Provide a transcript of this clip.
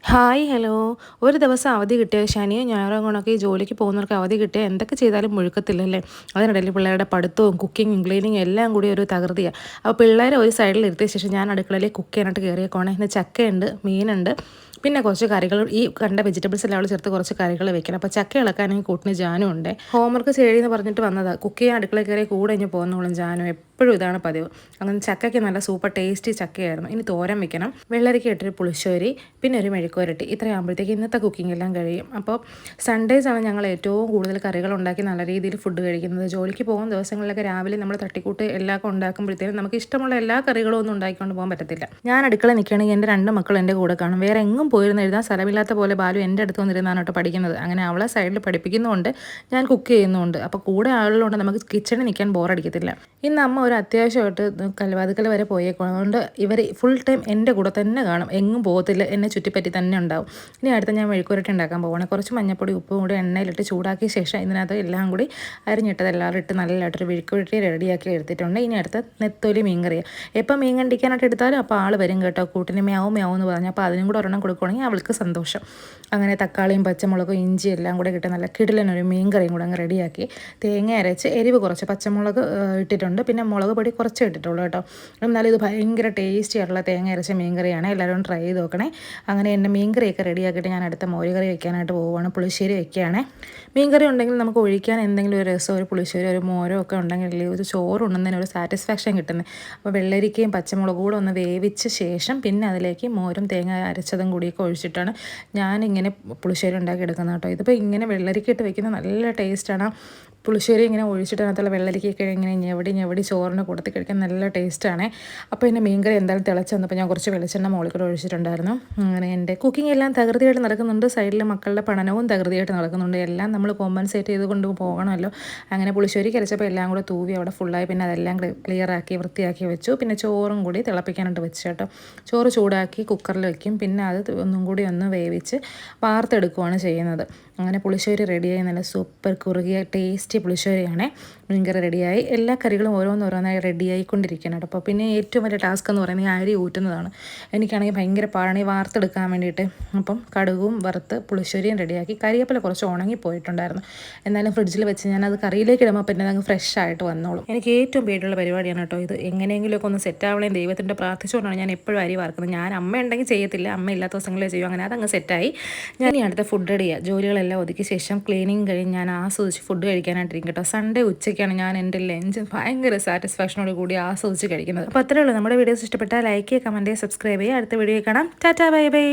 Hi hello. ഒരു ദിവസം അവധി കിട്ടിയ ശനിയും ഞായറും കൊണ്ടൊക്കെ ഈ ജോലിക്ക് പോകുന്നവർക്ക് അവധി കിട്ടിയാൽ എന്തൊക്കെ ചെയ്താലും മുഴുക്കത്തില്ലല്ലേ. അതിനിടയിൽ പിള്ളേരുടെ പഠിത്തവും കുക്കിങ്ങും ക്ലീനിങ്ങും എല്ലാം കൂടി ഒരു തകൃതിയാണ്. അപ്പോൾ പിള്ളേരെ ഒരു സൈഡിൽ ഇരുത്തിയ ശേഷം ഞാൻ അടുക്കളയിൽ കുക്ക് ചെയ്യാനായിട്ട് കയറിയേക്കോണേ. ഇന്ന് ചക്കയുണ്ട്, മീനുണ്ട്, പിന്നെ കുറച്ച് കറികൾ, ഈ കണ്ട വെജിറ്റബിൾസ് എല്ലാം ചേർത്ത് കുറച്ച് കറികൾ വെക്കണം. അപ്പോൾ ചക്ക ഇളക്കാനെങ്കിൽ കൂട്ടിന് ജാനും ഉണ്ട്. ഹോംവർക്ക് ചെയ്തെന്ന് പറഞ്ഞിട്ട് വന്നതാണ്. കുക്ക് ചെയ്യാൻ അടുക്കളയിൽ കയറി കൂടെ ഇഞ്ഞ് പോകുന്നോളും ജാനും. എപ്പോഴും ഇതാണ് പതിവ്. അങ്ങനെ ചക്കയ്ക്ക് നല്ല സൂപ്പർ ടേസ്റ്റി ചക്കയായിരുന്നു. ഇനി തോരൻ വെക്കണം, വെള്ളരിക്ക ഇട്ടൊരു പുളിശ്ശേരി, പിന്നെ ഒരു മെഴുക്കുവരട്ടി. ഇത്രയാകുമ്പോഴത്തേക്ക് ഇന്നത്തെ കുക്കിംഗ് എല്ലാം കഴിയും. അപ്പോൾ സൺഡേസ് ആണ് ഞങ്ങൾ ഏറ്റവും കൂടുതൽ കറികൾ ഉണ്ടാക്കി നല്ല രീതിയിൽ ഫുഡ് കഴിക്കുന്നത്. ജോലിക്ക് പോകുന്ന ദിവസങ്ങളിലൊക്കെ രാവിലെ നമ്മൾ തട്ടിക്കൂട്ട് എല്ലാം ഉണ്ടാക്കുമ്പോഴത്തേക്കും നമുക്ക് ഇഷ്ടമുള്ള എല്ലാ കറികളും ഒന്നും ഉണ്ടാക്കിക്കൊണ്ട് പോകാൻ പറ്റത്തില്ല. ഞാൻ അടുക്കള നിൽക്കുകയാണെങ്കിൽ എൻ്റെ 2 മക്കൾ എൻ്റെ കൂടെ കാണും. വേറെ എങ്ങും പോയിരുന്ന് എഴുതാൻ സ്ഥലമില്ലാത്ത പോലെ ബാലു എൻ്റെ അടുത്ത് വന്നിരുന്നാണ് കേട്ടോ പഠിക്കുന്നത്. അങ്ങനെ അവളെ സൈഡിൽ പഠിപ്പിക്കുന്നുമുണ്ട്, ഞാൻ കുക്ക് ചെയ്യുന്നുമുണ്ട്. അപ്പോൾ കൂടെ ആളുകളുണ്ട്, നമുക്ക് കിച്ചണിൽ നിൽക്കാൻ ബോറടിക്കത്തില്ല. ഇന്ന് അമ്മ ഒരു അത്യാവശ്യമായിട്ട് കൽവാതുക്കൽ വരെ പോയേക്കും. അതുകൊണ്ട് ഇവർ ഫുൾ ടൈം എൻ്റെ കൂടെ തന്നെ കാണും, എങ്ങും പോകത്തില്ല, എന്നെ ചുറ്റിപ്പറ്റി തന്നെ ഉണ്ടാവും. ഇനി അടുത്ത ഞാൻ മെഴുക്കുവരട്ടി ഉണ്ടാക്കാൻ പോകണം. കുറച്ച് മഞ്ഞപ്പൊടി ഉപ്പും കൂടി എണ്ണയിലിട്ട് ചൂടാക്കിയ ശേഷം ഇതിനകത്ത് എല്ലാം കൂടി അരിഞ്ഞിട്ടതെല്ലാം ഇട്ട് നല്ലതായിട്ടൊരു മെഴുക്കുവരട്ടി റെഡിയാക്കി എടുത്തിട്ടുണ്ട്. ഇനി അടുത്ത നെത്തോലി മീൻ കറിയാണ്. എപ്പോൾ മീൻ കണ്ടിക്കാനായിട്ട് എടുത്താലും അപ്പോൾ ആൾ വരും കേട്ടോ, കൂട്ടിന് മ്യാവും മ്യാവും എന്ന് പറഞ്ഞാൽ. അപ്പോൾ അതിനും കൂടെ ഒരെണ്ണം കൊടുക്കുകയാണെങ്കിൽ അവൾക്ക് സന്തോഷം. അങ്ങനെ തക്കാളിയും പച്ചമുളകും ഇഞ്ചി എല്ലാം കൂടെ കിട്ടി നല്ല കിടിലനൊരു മീൻ കറിയും കൂടെ അങ്ങ് റെഡിയാക്കി തേങ്ങ അരച്ച് എരിവ് കുറച്ച് പച്ചമുളക് ഇട്ടിട്ടുണ്ട്, പിന്നെ മുളക് പൊടി കുറച്ച് ഇട്ടിട്ടുള്ളൂ കേട്ടോ. എന്നാലും ഇത് ഭയങ്കര ടേസ്റ്റി ആയിട്ടുള്ള തേങ്ങ അരച്ച മീൻ കറിയാണ്. എല്ലാവരും ട്രൈ ചെയ്ത് നോക്കണേ. അങ്ങനെ എൻ്റെ മീൻ കറിയൊക്കെ റെഡിയാക്കിയിട്ട് ഞാൻ അടുത്ത മോര് കറി വെക്കാനായിട്ട് പോവുകയാണ്. പുളിശ്ശേരി വെക്കുകയാണ്. മീൻ കറി ഉണ്ടെങ്കിൽ നമുക്ക് ഒഴിക്കാൻ എന്തെങ്കിലും ഒരു രസം, ഒരു പുളിശ്ശേരി, ഒരു മോരോ ഒക്കെ ഉണ്ടെങ്കിൽ ഒരു ചോറുണ്ടെന്നതിന് ഒരു സാറ്റിസ്ഫാക്ഷൻ കിട്ടുന്നത്. അപ്പോൾ വെള്ളരിക്കയും പച്ചമുളകും കൂടെ ഒന്ന് വേവിച്ച ശേഷം പിന്നെ അതിലേക്ക് മോരും തേങ്ങ അരച്ചതും കൂടിയൊക്കെ ഒഴിച്ചിട്ടാണ് ഞാനിങ്ങനെ പുളിശ്ശേരി ഉണ്ടാക്കി എടുക്കുന്നത് കേട്ടോ. ഇതിപ്പോൾ ഇങ്ങനെ വെള്ളരിക്ക ഇട്ട് വെക്കുന്നത് നല്ല ടേസ്റ്റാണ്. പുളിശ്ശേരി ഇങ്ങനെ ഒഴിച്ചിട്ട് അതിനകത്തുള്ള വെള്ളരിക്കൊക്കെ ഇങ്ങനെ ഞെവടി ചോറിന് കൊടുത്ത് കഴിക്കാൻ നല്ല ടേസ്റ്റാണ്. അപ്പോൾ എൻ്റെ മീൻകറി എന്തായാലും തിളച്ച് വന്നപ്പോൾ ഞാൻ കുറച്ച് വെളിച്ചെണ്ണ മുകളിൽ കൂടെ ഒഴിച്ചിട്ടുണ്ടായിരുന്നു. അങ്ങനെ എൻ്റെ കുക്കിംഗ് എല്ലാം തകൃതിയായിട്ട് നടക്കുന്നുണ്ട്. സൈഡിൽ മക്കളുടെ പഠനവും തകൃതിയായിട്ട് നടക്കുന്നുണ്ട്. എല്ലാം നമ്മൾ കോമ്പൻസേറ്റ് ചെയ്ത് കൊണ്ട് പോകണമല്ലോ. അങ്ങനെ പുളിശ്ശേരി കരച്ചപ്പോൾ എല്ലാം കൂടെ തൂവി അവിടെ ഫുള്ളായി. പിന്നെ അതെല്ലാം ക്ലിയറാക്കി വൃത്തിയാക്കി വെച്ചു. പിന്നെ ചോറും കൂടി തിളപ്പിക്കാനായിട്ട് വെച്ചു കേട്ടോ. ചോറ് ചൂടാക്കി കുക്കറിൽ വെക്കും, പിന്നെ അത് ഒന്നും കൂടി ഒന്ന് വേവിച്ച് വാർത്തെടുക്കുകയാണ് ചെയ്യുന്നത്. അങ്ങനെ പുളിശ്ശേരി റെഡിയായി. നല്ല സൂപ്പർ കുറുകിയ ടേസ്റ്റി പുളിശ്ശേരിയാണ്. മീൻകറി റെഡിയായി. എല്ലാ കറികളും ഓരോന്നോരോന്നായി റെഡിയായിക്കൊണ്ടിരിക്കണം കേട്ടോ. അപ്പോൾ പിന്നെ ഏറ്റവും വലിയ ടാസ്ക് എന്ന് പറയുന്നത് ഈ അരി ഊറ്റുന്നതാണ്. എനിക്കാണെങ്കിൽ ഭയങ്കര പാടാണ് ഈ വാർത്തെടുക്കാൻ വേണ്ടിയിട്ട്. അപ്പം കടുകും വറുത്ത് പുളിശ്ശേരിയും റെഡിയാക്കി. കരിവേപ്പില കുറച്ച് ഉണങ്ങിപ്പോയിട്ടുണ്ടായിരുന്നു, എന്നാലും ഫ്രിഡ്ജിൽ വെച്ച് ഞാനത് കറിയിലേക്ക് ഇടുമ്പോൾ പിന്നെ അതങ്ങ് ഫ്രഷ് ആയിട്ട് വന്നോളും. എനിക്ക് ഏറ്റവും പേടിയുള്ള പരിപാടിയാണ് കേട്ടോ ഇത്. എങ്ങനെയെങ്കിലുമൊക്കെ ഒന്ന് സെറ്റാവണേ ദൈവത്തിൻ്റെ പ്രാർത്ഥിച്ചുകൊണ്ടാണ് ഞാൻ എപ്പോഴും അരി വാർക്കുന്നത്. ഞാൻ അമ്മ ഉണ്ടെങ്കിൽ ചെയ്യത്തില്ല, അമ്മ ഇല്ലാത്ത ദിവസങ്ങളെ ചെയ്യും. അങ്ങനെ അതങ്ങ് സെറ്റായി. ഞാൻ ഈ അടുത്ത ഫുഡ് റെഡി ചെയ്യുക. ജോലികളെല്ലാം ഒതുക്കിയ ശേഷം ക്ലീനിങ് കഴിഞ്ഞ് ഞാൻ ആസ്വദിച്ച് ഫുഡ് കഴിക്കാനായിട്ടിരിക്കും കേട്ടോ. സൺഡേ ഉച്ചയ്ക്കാണ് ഞാൻ എൻ്റെ ലഞ്ച് ഭയങ്കര സാറ്റിസ്ഫാക്ഷനോട് കൂടി ആസ്വദിച്ച് കഴിക്കുന്നത്. അപ്പോൾ അത്രേ ഉള്ളൂ. നമ്മുടെ വീഡിയോസ് ഇഷ്ടപ്പെട്ടാൽ ലൈക്ക് ചെയ്യുക, കമൻറ്റ് ചെയ്യുക, സബ്സ്ക്രൈബ് ചെയ്യുക. അടുത്ത വീഡിയോ കാണാം. Tata bye bye.